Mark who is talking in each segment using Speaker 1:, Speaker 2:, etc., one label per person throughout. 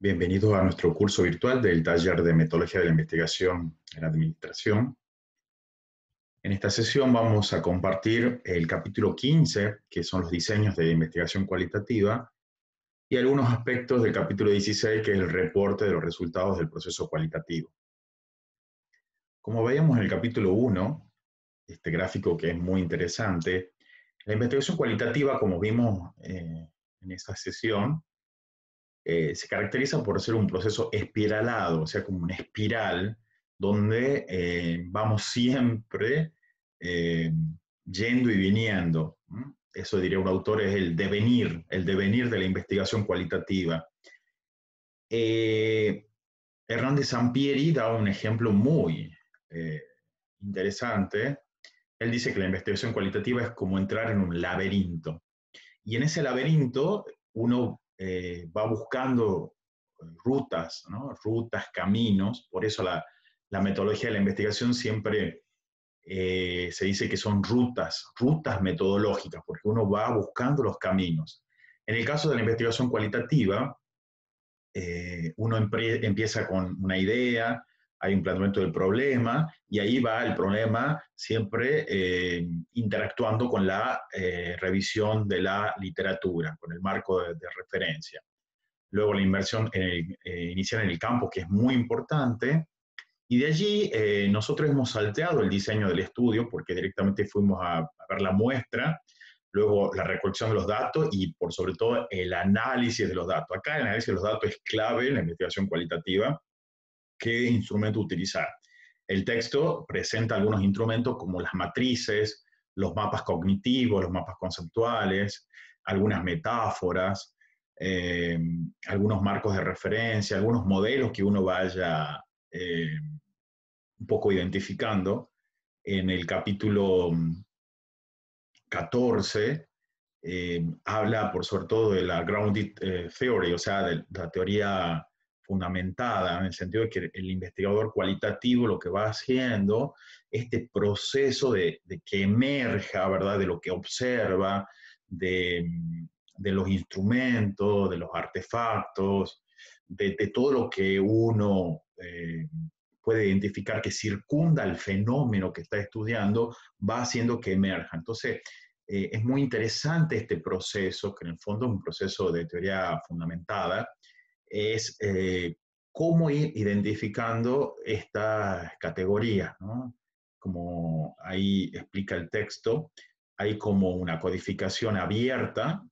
Speaker 1: Bienvenidos a nuestro curso virtual del taller de Metodología de la Investigación en la Administración. En esta sesión vamos a compartir el capítulo 15, que son los diseños de investigación cualitativa, y algunos aspectos del capítulo 16, que es el reporte de los resultados del proceso cualitativo. Como veíamos en el capítulo 1, este gráfico que es muy interesante, la investigación cualitativa, como vimos en esta sesión, se caracteriza por ser un proceso espiralado, o sea, como una espiral, donde vamos siempre eh, yendo y viniendo. Eso diría un autor, es el devenir de la investigación cualitativa. Hernández Sampieri da un ejemplo muy eh, interesante. Él dice que la investigación cualitativa es como entrar en un laberinto. Y en ese laberinto uno va buscando rutas, ¿no? Rutas, caminos. Por eso la metodología de la investigación siempre se dice que son rutas metodológicas, porque uno va buscando los caminos. En el caso de la investigación cualitativa, uno empieza con una idea, hay un planteamiento del problema, y ahí va el problema siempre interactuando con la revisión de la literatura, con el marco de referencia. Luego la inversión inicial en el campo, que es muy importante, y de allí nosotros hemos salteado el diseño del estudio, porque directamente fuimos a ver la muestra, luego la recolección de los datos y por sobre todo el análisis de los datos. Acá el análisis de los datos es clave en la investigación cualitativa. ¿Qué instrumento utilizar? El texto presenta algunos instrumentos como las matrices, los mapas cognitivos, los mapas conceptuales, algunas metáforas, algunos marcos de referencia, algunos modelos que uno vaya un poco identificando. En el capítulo 14 habla por sobre todo de la grounded theory, o sea, de la teoría fundamentada, en el sentido de que el investigador cualitativo lo que va haciendo, este proceso de que emerja, ¿verdad?, de lo que observa, de los instrumentos, de los artefactos, de todo lo que uno puede identificar que circunda el fenómeno que está estudiando, va haciendo que emerja. Entonces, es muy interesante este proceso, que en el fondo es un proceso de teoría fundamentada, es cómo ir identificando estas categorías, ¿no? Como ahí explica el texto, hay como una codificación abierta,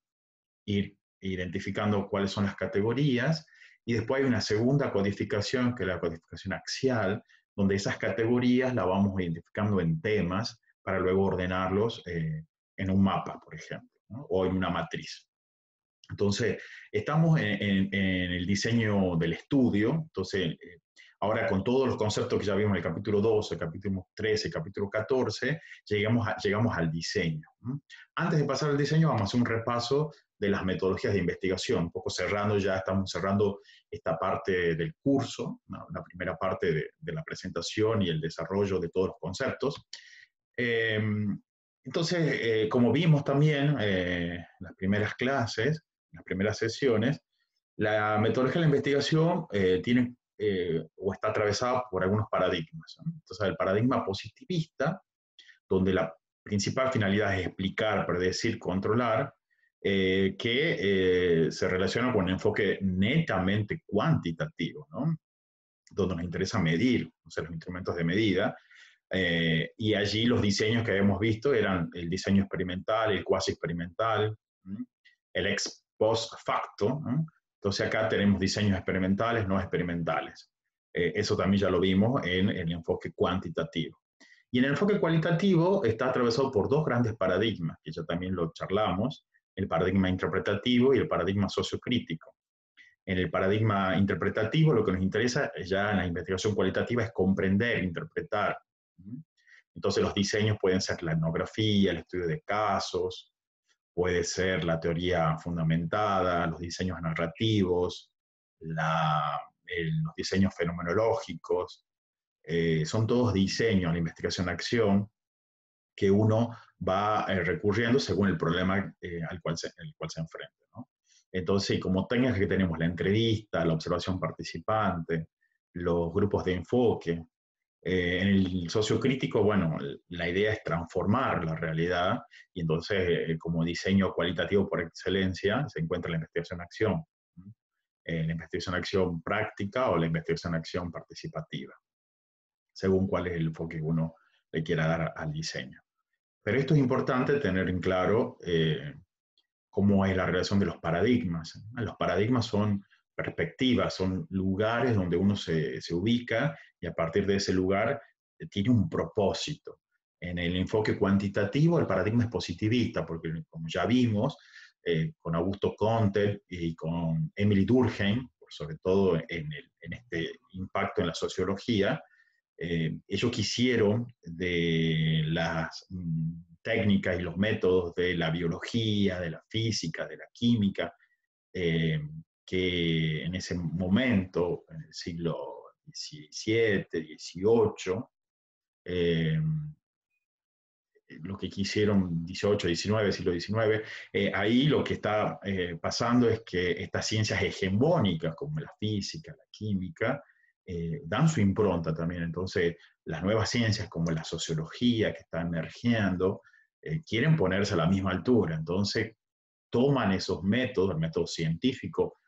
Speaker 1: ir identificando cuáles son las categorías, y después hay una segunda codificación, que es la codificación axial, donde esas categorías las vamos identificando en temas para luego ordenarlos en un mapa, por ejemplo, ¿no? O en una matriz. Entonces, estamos en el diseño del estudio. Entonces, ahora con todos los conceptos que ya vimos en el capítulo 12, el capítulo 13, el capítulo 14, llegamos al diseño. Antes de pasar al diseño, vamos a hacer un repaso de las metodologías de investigación, un poco cerrando, ya estamos cerrando esta parte del curso, ¿no? La primera parte de la presentación y el desarrollo de todos los conceptos. Entonces, como vimos también en las primeras clases, las primeras sesiones, la metodología de la investigación tiene o está atravesada por algunos paradigmas, ¿no? Entonces, el paradigma positivista, donde la principal finalidad es explicar, predecir, controlar, que se relaciona con un enfoque netamente cuantitativo, ¿no? Donde nos interesa medir, o sea, los instrumentos de medida, y allí los diseños que habíamos visto eran el diseño experimental, el cuasi experimental, el ex post facto. Entonces acá tenemos diseños experimentales, no experimentales. Eso también ya lo vimos en el enfoque cuantitativo. Y en el enfoque cualitativo está atravesado por dos grandes paradigmas, que ya también lo charlamos, el paradigma interpretativo y el paradigma sociocrítico. En el paradigma interpretativo, lo que nos interesa ya en la investigación cualitativa es comprender, interpretar. Entonces los diseños pueden ser la etnografía, el estudio de casos, puede ser la teoría fundamentada, los diseños narrativos, los diseños fenomenológicos. Son todos diseños, la investigación-acción, que uno va recurriendo según el problema al cual se enfrenta, ¿no? Entonces, como técnicas que tenemos la entrevista, la observación participante, los grupos de enfoque. En el sociocrítico, bueno, la idea es transformar la realidad y entonces como diseño cualitativo por excelencia se encuentra la investigación-acción. La investigación-acción práctica o la investigación-acción participativa, según cuál es el enfoque que uno le quiera dar al diseño. Pero esto es importante tener en claro cómo es la relación de los paradigmas. Los paradigmas son perspectivas, son lugares donde uno se ubica y a partir de ese lugar tiene un propósito. En el enfoque cuantitativo el paradigma es positivista, porque como ya vimos, con Augusto Comte y con Emily Durkheim, sobre todo en este impacto en la sociología, ellos quisieron de las técnicas y los métodos de la biología, de la física, de la química, que en ese momento, en el siglo XVII, XVIII, lo que quisieron, XVIII, XIX, siglo XIX, ahí lo que está pasando es que estas ciencias hegemónicas, como la física, la química, dan su impronta también. Entonces, las nuevas ciencias como la sociología que está emergiendo, quieren ponerse a la misma altura. Entonces, toman esos métodos, el método científico,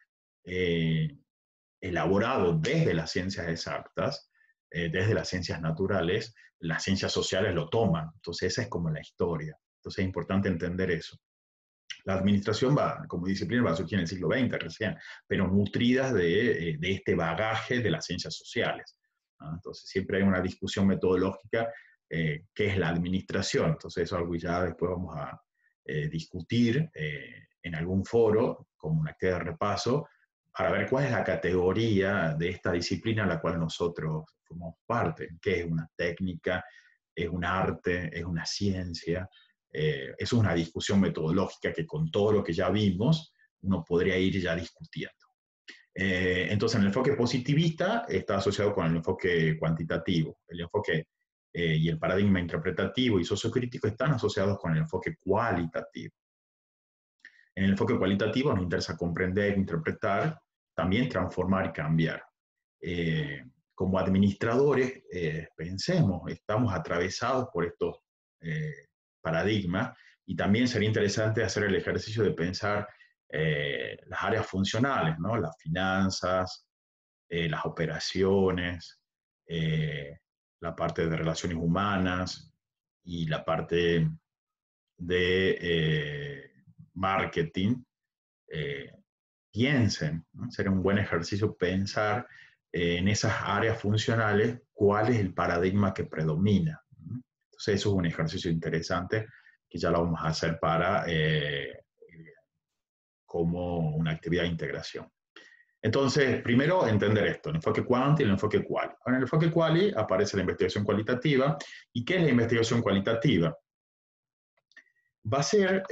Speaker 1: elaborado desde las ciencias exactas, desde las ciencias naturales, las ciencias sociales lo toman. Entonces, esa es como la historia. Entonces, es importante entender eso. La administración va, como disciplina, va a surgir en el siglo XX recién, pero nutridas de este bagaje de las ciencias sociales. ¿No? Entonces, siempre hay una discusión metodológica, qué es la administración. Entonces, eso es algo que ya después vamos a discutir en algún foro, como una actividad de repaso, para ver cuál es la categoría de esta disciplina a la cual nosotros formamos parte, qué es una técnica, es un arte, es una ciencia. Eso es una discusión metodológica que con todo lo que ya vimos uno podría ir ya discutiendo. Entonces, el enfoque positivista está asociado con el enfoque cuantitativo. El enfoque y el paradigma interpretativo y sociocrítico están asociados con el enfoque cualitativo. En el enfoque cualitativo nos interesa comprender, interpretar, también transformar y cambiar. Como administradores, pensemos, estamos atravesados por estos paradigmas y también sería interesante hacer el ejercicio de pensar las áreas funcionales, ¿no? Las finanzas, las operaciones, la parte de relaciones humanas y la parte de marketing. eh, Piensen, ¿no? Sería un buen ejercicio pensar en esas áreas funcionales cuál es el paradigma que predomina, ¿no? Entonces eso es un ejercicio interesante que ya lo vamos a hacer para como una actividad de integración. Entonces, primero entender esto, el enfoque quant y el enfoque quali. En el enfoque quali aparece la investigación cualitativa. ¿Y qué es la investigación cualitativa? Va a ser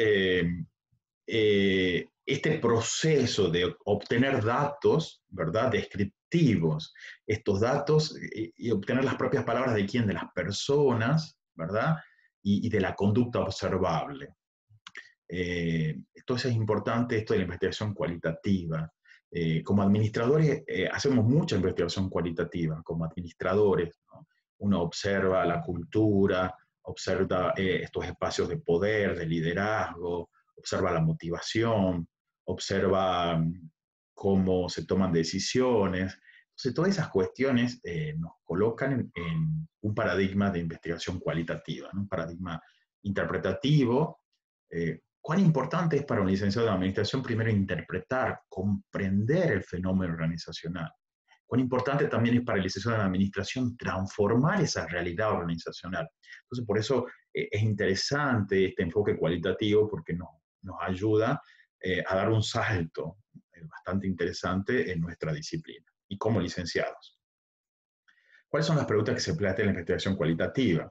Speaker 1: este proceso de obtener datos, ¿verdad?, descriptivos, estos datos y obtener las propias palabras de quién, de las personas, ¿verdad?, y de la conducta observable. Entonces es importante esto de la investigación cualitativa. Como administradores hacemos mucha investigación cualitativa, como administradores, ¿no? Uno observa la cultura, observa estos espacios de poder, de liderazgo, observa la motivación, observa cómo se toman decisiones. Entonces, todas esas cuestiones nos colocan en un paradigma de investigación cualitativa, ¿no? Un paradigma interpretativo. ¿Cuán importante es para un licenciado de administración primero interpretar, comprender el fenómeno organizacional? ¿Cuán importante también es para el licenciado de administración transformar esa realidad organizacional? Entonces, por eso es interesante este enfoque cualitativo porque nos ayuda a dar un salto bastante interesante en nuestra disciplina y como licenciados. ¿Cuáles son las preguntas que se plantean en la investigación cualitativa?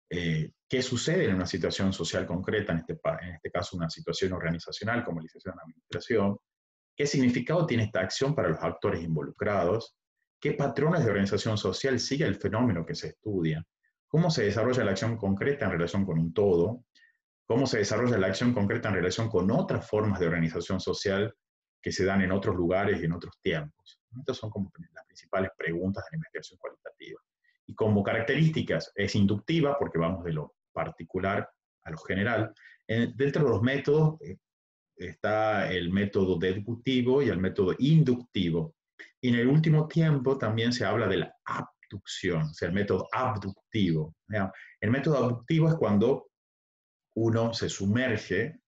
Speaker 1: ¿Qué sucede en una situación social concreta, en este caso una situación organizacional como licenciado en administración? ¿Qué significado tiene esta acción para los actores involucrados? ¿Qué patrones de organización social sigue el fenómeno que se estudia? ¿Cómo se desarrolla la acción concreta en relación con un todo? ¿Cómo se desarrolla la acción concreta en relación con otras formas de organización social que se dan en otros lugares y en otros tiempos. Estas son como las principales preguntas de la investigación cualitativa. Y como características, es inductiva, porque vamos de lo particular a lo general. Dentro de los métodos está el método deductivo y el método inductivo. Y en el último tiempo también se habla de la abducción, o sea, el método abductivo. El método abductivo es cuando uno se sumerge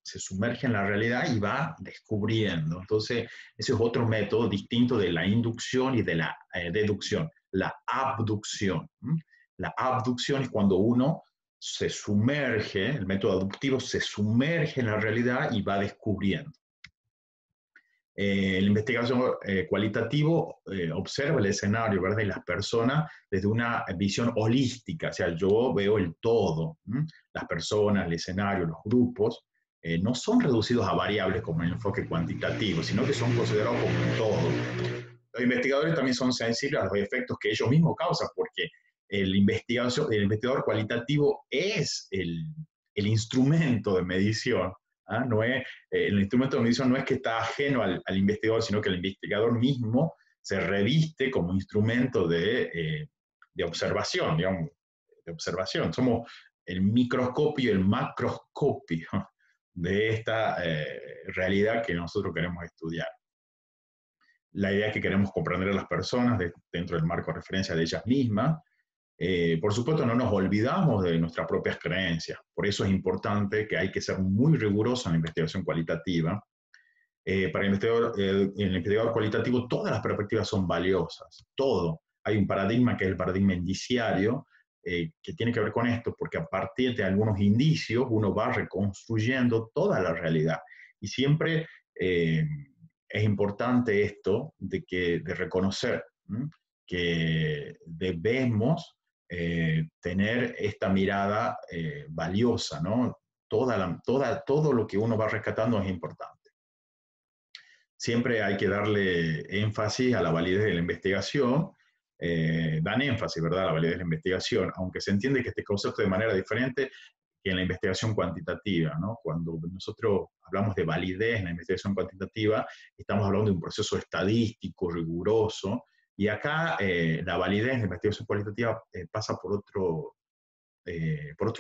Speaker 1: en la realidad y va descubriendo. Entonces, ese es otro método distinto de la inducción y de la deducción, la abducción. La abducción es cuando uno se sumerge, el método abductivo se sumerge en la realidad y va descubriendo. La investigación cualitativo observa el escenario, ¿verdad? Y las personas desde una visión holística, o sea, yo veo el todo. Las personas, el escenario, los grupos, no son reducidos a variables como en el enfoque cuantitativo, sino que son considerados como un todo. Los investigadores también son sensibles a los efectos que ellos mismos causan, porque el investigador cualitativo es el instrumento de medición. No es, el instrumento de medición no es que está ajeno al investigador, sino que el investigador mismo se reviste como instrumento de observación, digamos, de observación. Somos el microscopio y el macroscopio de esta realidad que nosotros queremos estudiar. La idea es que queremos comprender a las personas dentro del marco de referencia de ellas mismas. Por supuesto, no nos olvidamos de nuestras propias creencias. Por eso es importante que hay que ser muy riguroso en la investigación cualitativa. Para el investigador cualitativo, todas las perspectivas son valiosas, todo. Hay un paradigma que es el paradigma indiciario, que tiene que ver con esto, porque a partir de algunos indicios uno va reconstruyendo toda la realidad. Y siempre es importante esto de reconocer que debemos tener esta mirada valiosa, ¿no? Todo lo que uno va rescatando es importante. Siempre hay que darle énfasis a la validez de la investigación. Dan énfasis, ¿verdad?, a la validez de la investigación, aunque se entiende que este concepto de manera diferente que en la investigación cuantitativa, ¿no? Cuando nosotros hablamos de validez en la investigación cuantitativa, estamos hablando de un proceso estadístico, riguroso, y acá la validez en la investigación cualitativa pasa por otro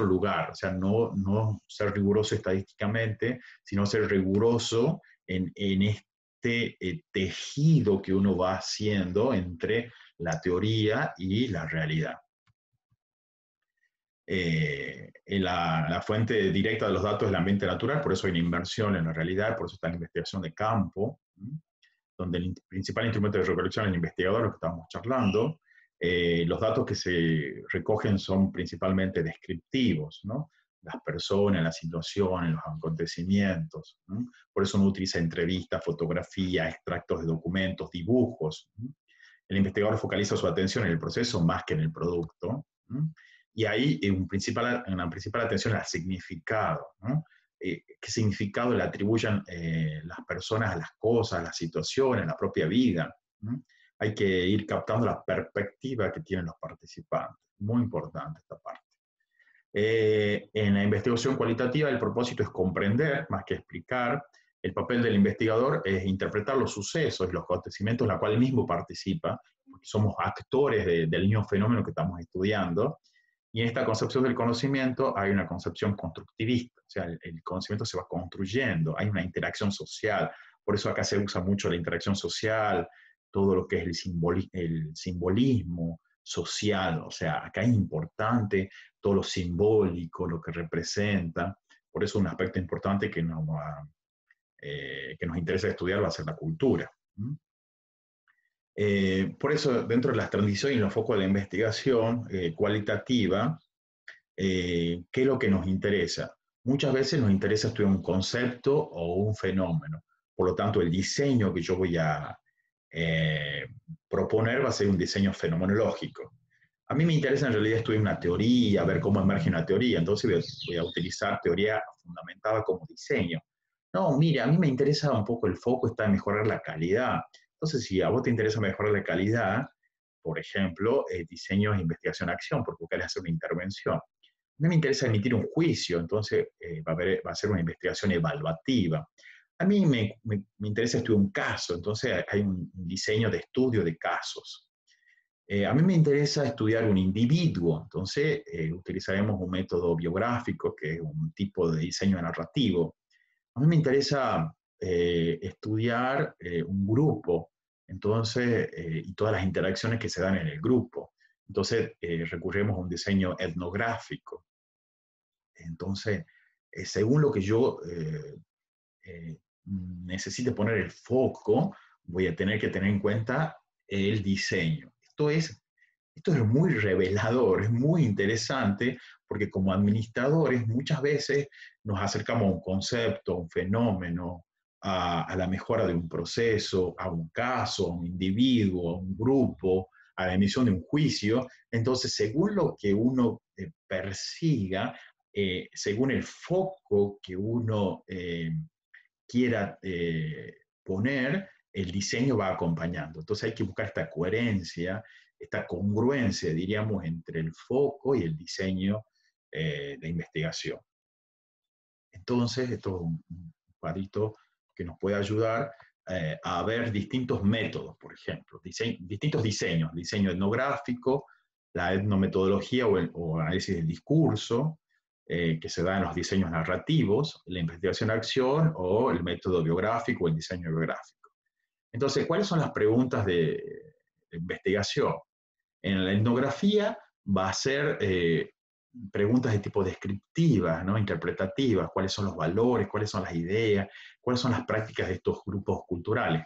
Speaker 1: lugar, o sea, no ser riguroso estadísticamente, sino ser riguroso en este tejido que uno va haciendo entre la teoría y la realidad. La fuente directa de los datos es el ambiente natural, por eso hay una inversión en la realidad, por eso está la investigación de campo, donde el principal instrumento de recolección es el investigador, lo que estamos charlando. Los datos que se recogen son principalmente descriptivos, ¿no? Las personas, las situaciones, los acontecimientos, ¿no? Por eso uno utiliza entrevistas, fotografías, extractos de documentos, dibujos, ¿no? El investigador focaliza su atención en el proceso más que en el producto, ¿no? Y ahí una principal atención al significado, ¿no? ¿Qué significado le atribuyen las personas a las cosas, a las situaciones, a la propia vida? ¿No? Hay que ir captando la perspectiva que tienen los participantes. Muy importante esta parte. En la investigación cualitativa el propósito es comprender, más que explicar. El papel del investigador es interpretar los sucesos y los acontecimientos en los cuales él mismo participa, porque somos actores del mismo fenómeno que estamos estudiando. Y en esta concepción del conocimiento hay una concepción constructivista, o sea, el conocimiento se va construyendo, hay una interacción social, por eso acá se usa mucho la interacción social, todo lo que es el simbolismo social, o sea, acá es importante todo lo simbólico, lo que representa, por eso un aspecto importante que nos interesa estudiar va a ser la cultura. Por eso, dentro de las transiciones y los focos de la investigación cualitativa, ¿qué es lo que nos interesa? Muchas veces nos interesa estudiar un concepto o un fenómeno. Por lo tanto, el diseño que yo voy a proponer va a ser un diseño fenomenológico. A mí me interesa en realidad estudiar una teoría, ver cómo emerge una teoría, entonces voy a utilizar teoría fundamentada como diseño. No, mire, a mí me interesa un poco, el foco está en mejorar la calidad. Entonces, si a vos te interesa mejorar la calidad, por ejemplo, diseño, investigación, acción, porque querés hacer una intervención. A mí me interesa emitir un juicio, entonces va a ser una investigación evaluativa. A mí me interesa estudiar un caso, entonces hay un diseño de estudio de casos. A mí me interesa estudiar un individuo, entonces utilizaremos un método biográfico, que es un tipo de diseño narrativo. A mí me interesa estudiar un grupo, entonces, y todas las interacciones que se dan en el grupo. Entonces, recurrimos a un diseño etnográfico. Entonces, según lo que yo necesite poner el foco, voy a tener que tener en cuenta el diseño. Esto es muy revelador, es muy interesante, porque como administradores muchas veces nos acercamos a un concepto, a un fenómeno, a la mejora de un proceso, a un caso, a un individuo, a un grupo, a la emisión de un juicio. Entonces, según lo que uno persiga, según el foco que uno quiera poner, el diseño va acompañando. Entonces hay que buscar esta coherencia, esta congruencia, diríamos, entre el foco y el diseño de investigación. Entonces, esto es un cuadrito que nos puede ayudar a ver distintos métodos, por ejemplo, distintos diseños, diseño etnográfico, la etnometodología o análisis del discurso, que se da en los diseños narrativos, la investigación-acción o el método biográfico o el diseño biográfico. Entonces, ¿cuáles son las preguntas de investigación? En la etnografía va a ser preguntas de tipo descriptivas, ¿no? Interpretativas, cuáles son los valores, cuáles son las ideas, cuáles son las prácticas de estos grupos culturales.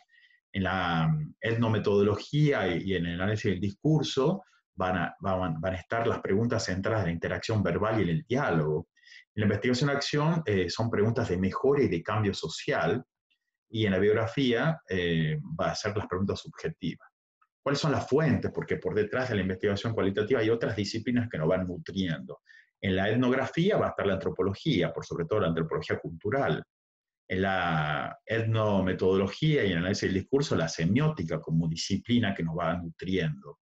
Speaker 1: En la etnometodología y en el análisis del discurso van a estar las preguntas centradas en la interacción verbal y en el diálogo. En la investigación-acción son preguntas de mejora y de cambio social, y en la biografía va a ser las preguntas subjetivas. ¿Cuáles son las fuentes? Porque por detrás de la investigación cualitativa hay otras disciplinas que nos van nutriendo. En la etnografía va a estar la antropología, por sobre todo la antropología cultural. En la etnometodología y en el análisis del discurso, la semiótica como disciplina que nos va nutriendo.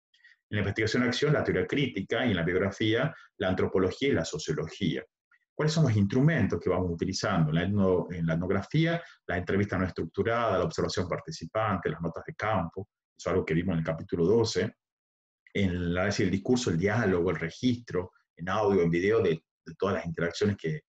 Speaker 1: En la investigación-acción, la teoría crítica, y en la biografía, la antropología y la sociología. ¿Cuáles son los instrumentos que vamos utilizando? En la etnografía, la entrevista no estructurada, la observación participante, las notas de campo, eso es algo que vimos en el capítulo 12. En el análisis del discurso, el diálogo, el registro, en audio, en video, de todas las interacciones que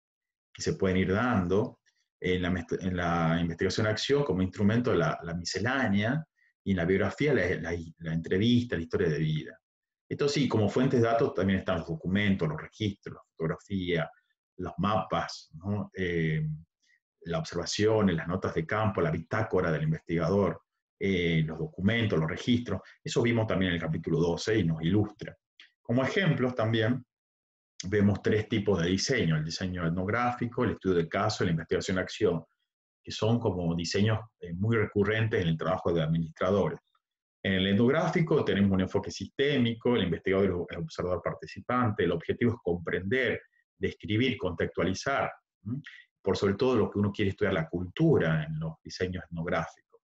Speaker 1: se pueden ir dando. En la investigación-acción, como instrumento, la miscelánea, y en la biografía, la entrevista, la historia de vida. Entonces, sí, como fuentes de datos también están los documentos, los registros, la fotografía, los mapas, ¿no? La observación, las notas de campo, la bitácora del investigador, los documentos, los registros. Eso vimos también en el capítulo 12 y nos ilustra. Como ejemplos también vemos tres tipos de diseño: el diseño etnográfico, el estudio de caso y la investigación-acción, que son como diseños muy recurrentes en el trabajo de administradores. En el etnográfico tenemos un enfoque sistémico, el investigador es el observador participante, el objetivo es comprender, describir, contextualizar, por sobre todo lo que uno quiere estudiar, la cultura en los diseños etnográficos.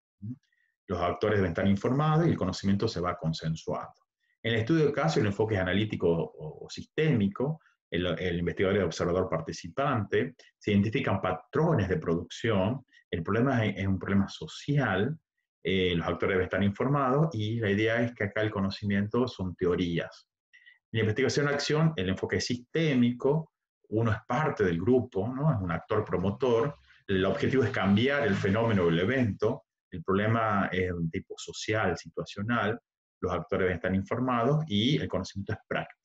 Speaker 1: Los actores deben estar informados y el conocimiento se va consensuando. En el estudio de caso, el enfoque es analítico o sistémico, el investigador es el observador participante, se identifican patrones de producción, el problema es un problema social, los actores deben estar informados y la idea es que acá el conocimiento son teorías. En la investigación-acción, el enfoque es sistémico, uno es parte del grupo, ¿no? Es un actor promotor, el objetivo es cambiar el fenómeno o el evento, el problema es de un tipo social, situacional, los actores deben estar informados y el conocimiento es práctico.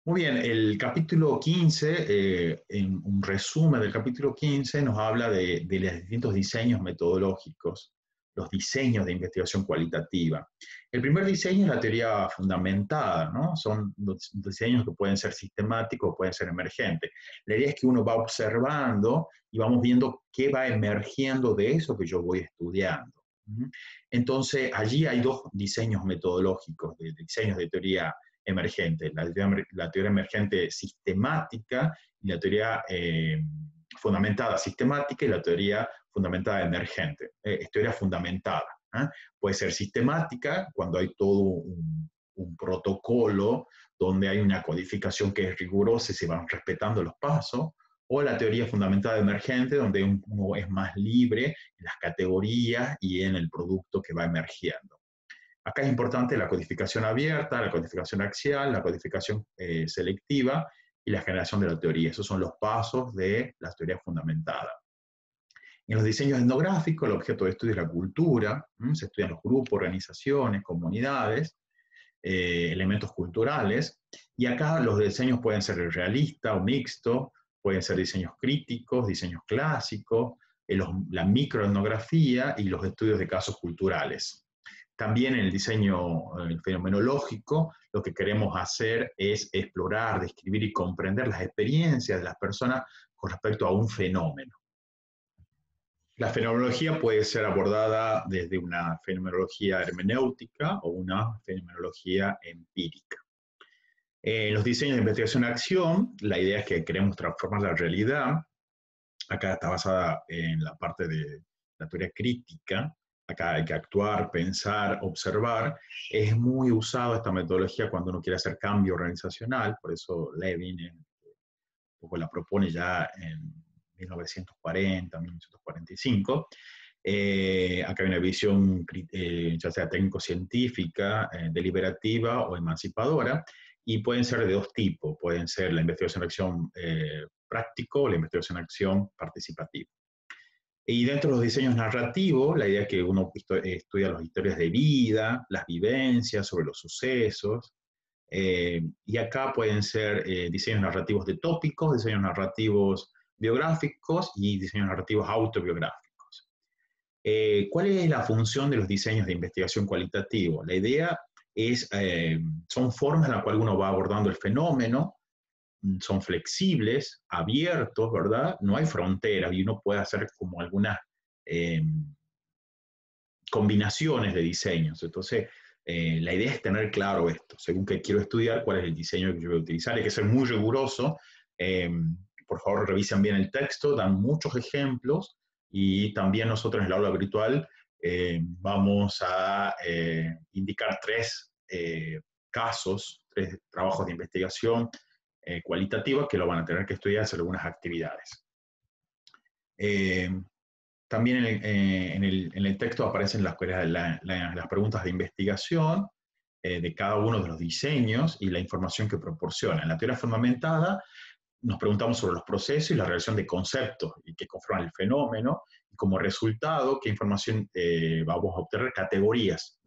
Speaker 1: Muy bien, el capítulo 15, en un resumen del capítulo 15, nos habla de los distintos diseños metodológicos, los diseños de investigación cualitativa. El primer diseño es la teoría fundamentada, ¿no? Son diseños que pueden ser sistemáticos o pueden ser emergentes. La idea es que uno va observando y vamos viendo qué va emergiendo de eso que yo voy estudiando. Entonces, allí hay dos diseños metodológicos, de diseños de teoría emergente: la teoría emergente sistemática y la teoría fundamentada sistemática y la teoría fundamentada emergente. Es teoría fundamentada. Puede ser sistemática cuando hay todo un protocolo donde hay una codificación que es rigurosa y se van respetando los pasos, o la teoría fundamentada emergente, donde uno es más libre en las categorías y en el producto que va emergiendo. Acá es importante la codificación abierta, la codificación axial, la codificación selectiva y la generación de la teoría. Esos son los pasos de la teoría fundamentada. En los diseños etnográficos, el objeto de estudio es la cultura, se estudian los grupos, organizaciones, comunidades, elementos culturales, y acá los diseños pueden ser realista o mixto, pueden ser diseños críticos, diseños clásicos, la microetnografía y los estudios de casos culturales. También en el diseño fenomenológico, lo que queremos hacer es explorar, describir y comprender las experiencias de las personas con respecto a un fenómeno. La fenomenología puede ser abordada desde una fenomenología hermenéutica o una fenomenología empírica. En los diseños de investigación-acción, la idea es que queremos transformar la realidad. Acá está basada en la parte de la teoría crítica. Acá hay que actuar, pensar, observar. Es muy usada esta metodología cuando uno quiere hacer cambio organizacional, por eso Levin un poco la propone ya en 1940, 1945. Acá hay una visión ya sea técnico-científica, deliberativa o emancipadora, y pueden ser de dos tipos. Pueden ser la investigación-acción práctico o la investigación-acción participativa. Y dentro de los diseños narrativos, la idea es que uno estudia las historias de vida, las vivencias sobre los sucesos, y acá pueden ser diseños narrativos de tópicos, diseños narrativos biográficos y diseños narrativos autobiográficos. ¿Cuál es la función de los diseños de investigación cualitativo? La idea es, son formas en las cuales uno va abordando el fenómeno, son flexibles, abiertos, ¿verdad? No hay fronteras y uno puede hacer como algunas combinaciones de diseños. Entonces, la idea es tener claro esto, según qué quiero estudiar, cuál es el diseño que yo voy a utilizar. Hay que ser muy riguroso. Por favor, revisen bien el texto, dan muchos ejemplos y también nosotros en el aula virtual vamos a indicar tres casos, tres trabajos de investigación cualitativa que lo van a tener que estudiar, hacer algunas actividades. También en el texto aparecen las preguntas de investigación de cada uno de los diseños y la información que proporciona. En la teoría fundamentada nos preguntamos sobre los procesos y la relación de conceptos y que conforman el fenómeno, y como resultado, qué información vamos a obtener, categorías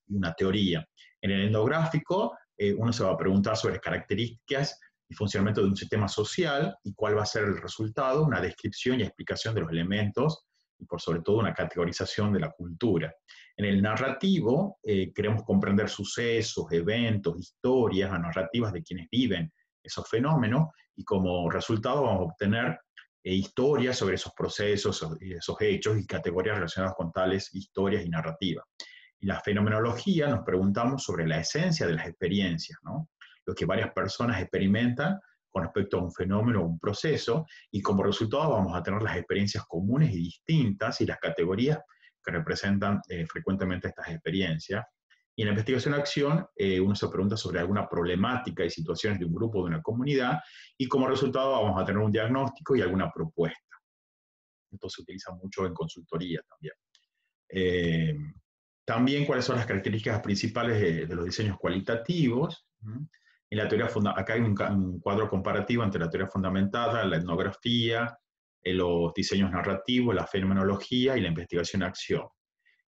Speaker 1: y una teoría. En el etnográfico, uno se va a preguntar sobre características y funcionamiento de un sistema social y cuál va a ser el resultado, una descripción y explicación de los elementos y por sobre todo una categorización de la cultura. En el narrativo queremos comprender sucesos, eventos, historias, narrativas de quienes viven esos fenómenos y como resultado vamos a obtener historias sobre esos procesos y esos hechos y categorías relacionadas con tales historias y narrativas. En la fenomenología nos preguntamos sobre la esencia de las experiencias, ¿no? Lo que varias personas experimentan con respecto a un fenómeno o un proceso, y como resultado vamos a tener las experiencias comunes y distintas y las categorías que representan frecuentemente estas experiencias. Y en la investigación-acción, uno se pregunta sobre alguna problemática y situaciones de un grupo o de una comunidad, y como resultado vamos a tener un diagnóstico y alguna propuesta. Esto se utiliza mucho en consultoría también. También cuáles son las características principales de los diseños cualitativos. En la teoría acá hay un cuadro comparativo entre la teoría fundamentada, la etnografía, los diseños narrativos, la fenomenología y la investigación-acción.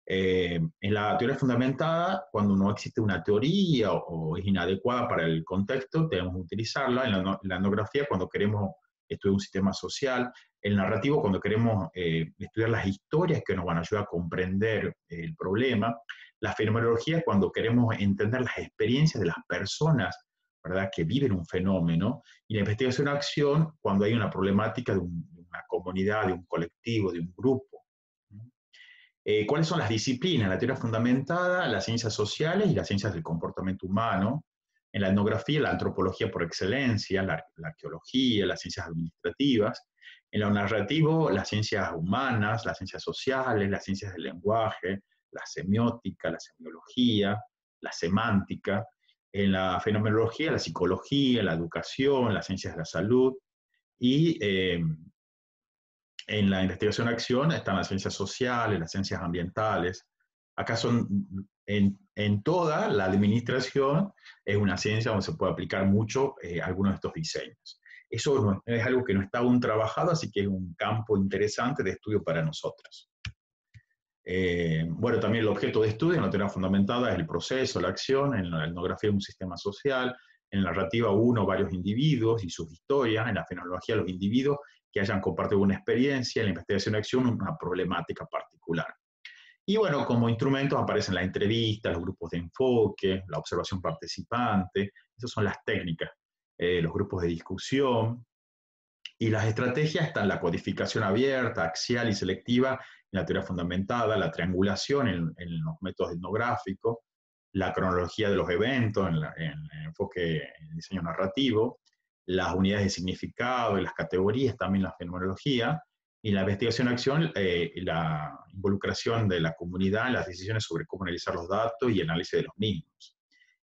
Speaker 1: En la teoría fundamentada, cuando no existe una teoría o es inadecuada para el contexto, debemos utilizarla. En la etnografía, cuando queremos estudiar un sistema social. El narrativo, cuando queremos estudiar las historias que nos van a ayudar a comprender el problema. La fenomenología, cuando queremos entender las experiencias de las personas, ¿verdad?, que viven un fenómeno. Y la investigación-acción, cuando hay una problemática de una comunidad, de un colectivo, de un grupo. ¿Cuáles son las disciplinas? La teoría fundamentada, las ciencias sociales y las ciencias del comportamiento humano. En la etnografía, la antropología por excelencia, la arqueología, las ciencias administrativas. En lo narrativo, las ciencias humanas, las ciencias sociales, las ciencias del lenguaje, la semiótica, la semiología, la semántica. En la fenomenología, la psicología, la educación, las ciencias de la salud. Y en la investigación-acción están las ciencias sociales, las ciencias ambientales. Acá en toda la administración es una ciencia donde se puede aplicar mucho algunos de estos diseños. Eso no, es algo que no está aún trabajado, así que es un campo interesante de estudio para nosotros. Bueno, también el objeto de estudio en la teoría fundamentada es el proceso, la acción, en la etnografía un sistema social, en la narrativa uno varios individuos y sus historias, en la fenomenología los individuos que hayan compartido una experiencia, en la investigación de acción una problemática particular. Y bueno, como instrumentos aparecen la entrevista, los grupos de enfoque, la observación participante, esas son las técnicas, los grupos de discusión, y las estrategias están la codificación abierta, axial y selectiva en la teoría fundamentada, la triangulación en los métodos etnográficos, la cronología de los eventos en el enfoque en el diseño narrativo, las unidades de significado y las categorías, también la fenomenología, y la investigación-acción, la involucración de la comunidad en las decisiones sobre cómo analizar los datos y análisis de los mismos.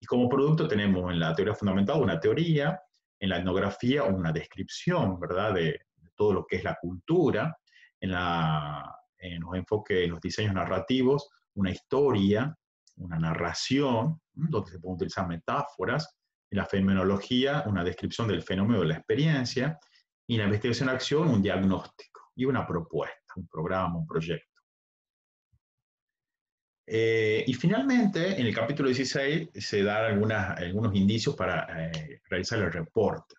Speaker 1: Y como producto tenemos en la teoría fundamental una teoría, en la etnografía una descripción, ¿verdad?, de todo lo que es la cultura, en los enfoques, en los diseños narrativos, una historia, una narración, donde se pueden utilizar metáforas, en la fenomenología una descripción del fenómeno de la experiencia, y en la investigación-acción un diagnóstico y una propuesta, un programa, un proyecto. Y finalmente, en el capítulo 16 se dan algunos indicios para realizar el reporte.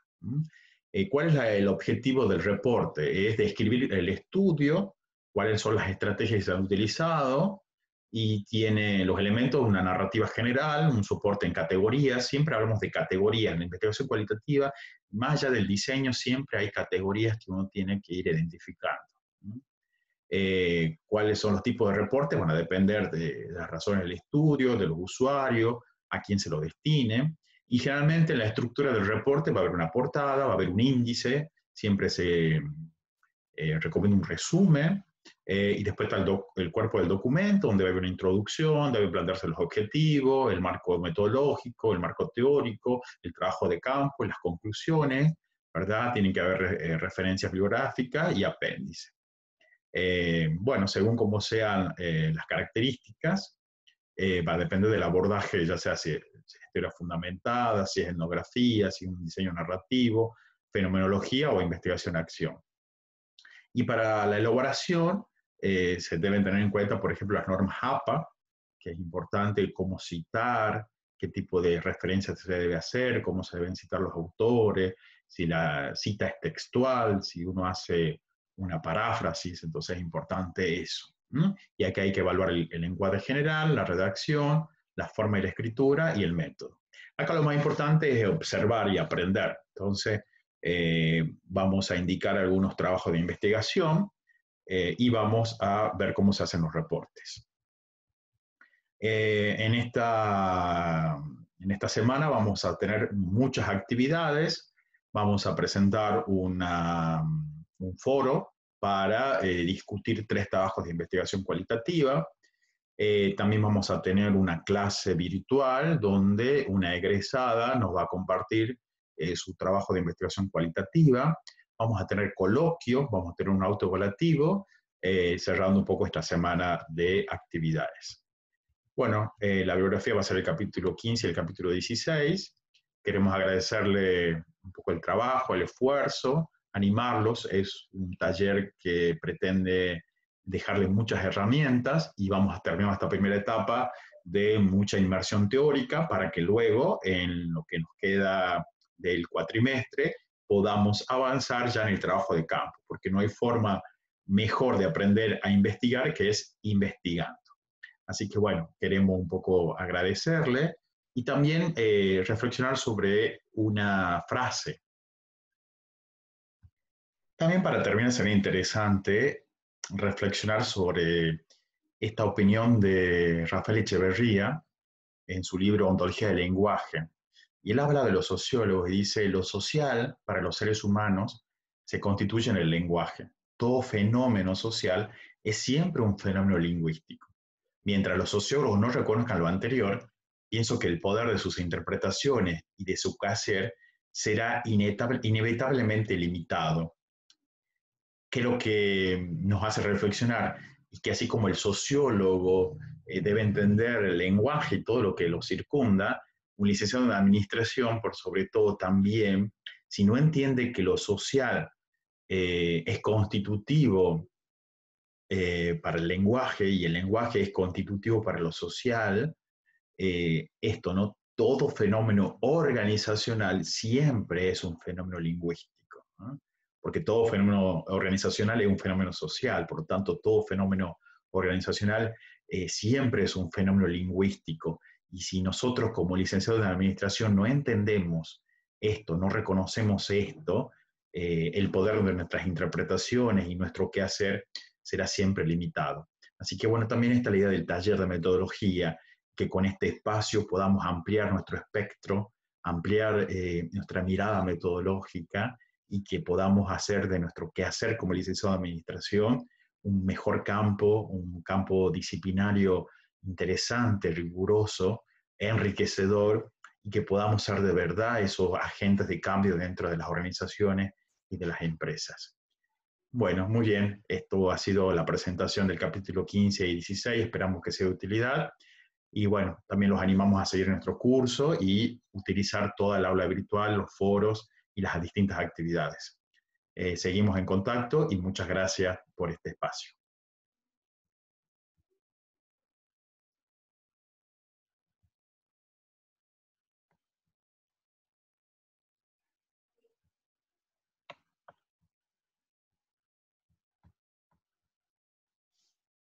Speaker 1: ¿Cuál es el objetivo del reporte? Es describir el estudio, cuáles son las estrategias que se han utilizado, y tiene los elementos de una narrativa general, un soporte en categorías. Siempre hablamos de categorías en la investigación cualitativa. Más allá del diseño, siempre hay categorías que uno tiene que ir identificando. ¿Cuáles son los tipos de reportes? Van a depender de las razones del estudio, de los usuarios, a quién se lo destine. Y generalmente en la estructura del reporte va a haber una portada, va a haber un índice, siempre se recomienda un resumen, y después está el cuerpo del documento, donde va a haber una introducción, debe plantearse los objetivos, el marco metodológico, el marco teórico, el trabajo de campo, las conclusiones, ¿verdad? Tienen que haber referencias bibliográficas y apéndices. Bueno, según cómo sean las características, va a depender del abordaje, ya sea si es teoría fundamentada, si es etnografía, si es un diseño narrativo, fenomenología o investigación-acción. Y para la elaboración se deben tener en cuenta, por ejemplo, las normas APA, que es importante cómo citar, qué tipo de referencias se debe hacer, cómo se deben citar los autores, si la cita es textual, si uno hace una paráfrasis, entonces es importante eso. Y aquí hay que evaluar el lenguaje general, la redacción, la forma de la escritura y el método. Acá lo más importante es observar y aprender. Entonces, vamos a indicar algunos trabajos de investigación y vamos a ver cómo se hacen los reportes. En esta semana vamos a tener muchas actividades. Vamos a presentar un foro para discutir 3 trabajos de investigación cualitativa. También vamos a tener una clase virtual donde una egresada nos va a compartir su trabajo de investigación cualitativa. Vamos a tener coloquios, vamos a tener un auto evaluativo, cerrando un poco esta semana de actividades. Bueno, la bibliografía va a ser el capítulo 15 y el capítulo 16. Queremos agradecerle un poco el trabajo, el esfuerzo, animarlos. Es un taller que pretende dejarles muchas herramientas y vamos a terminar esta primera etapa de mucha inmersión teórica para que luego, en lo que nos queda del cuatrimestre, podamos avanzar ya en el trabajo de campo, porque no hay forma mejor de aprender a investigar que es investigando. Así que bueno, queremos un poco agradecerle y también reflexionar sobre una frase. También para terminar sería interesante reflexionar sobre esta opinión de Rafael Echeverría en su libro Ontología del lenguaje. Y él habla de los sociólogos y dice, lo social para los seres humanos se constituye en el lenguaje. Todo fenómeno social es siempre un fenómeno lingüístico. Mientras los sociólogos no reconozcan lo anterior, pienso que el poder de sus interpretaciones y de su quehacer será inevitablemente limitado. ¿Qué es lo que nos hace reflexionar? Y que así como el sociólogo debe entender el lenguaje y todo lo que lo circunda, un licenciado en administración, por sobre todo también, si no entiende que lo social es constitutivo para el lenguaje y el lenguaje es constitutivo para lo social, esto, ¿no? Todo fenómeno organizacional siempre es un fenómeno lingüístico, ¿no? Porque todo fenómeno organizacional es un fenómeno social, por lo tanto, todo fenómeno organizacional siempre es un fenómeno lingüístico. Y si nosotros como licenciados de administración no entendemos esto, no reconocemos esto, el poder de nuestras interpretaciones y nuestro quehacer será siempre limitado. Así que bueno, también está la idea del taller de metodología, que con este espacio podamos ampliar nuestro espectro, ampliar nuestra mirada metodológica y que podamos hacer de nuestro quehacer como licenciado de administración un mejor campo, un campo disciplinario interesante, riguroso, enriquecedor y que podamos ser de verdad esos agentes de cambio dentro de las organizaciones y de las empresas. Bueno, muy bien. Esto ha sido la presentación del capítulo 15 y 16. Esperamos que sea de utilidad. Y bueno, también los animamos a seguir nuestro curso y utilizar toda el aula virtual, los foros y las distintas actividades. Seguimos en contacto y muchas gracias por este espacio.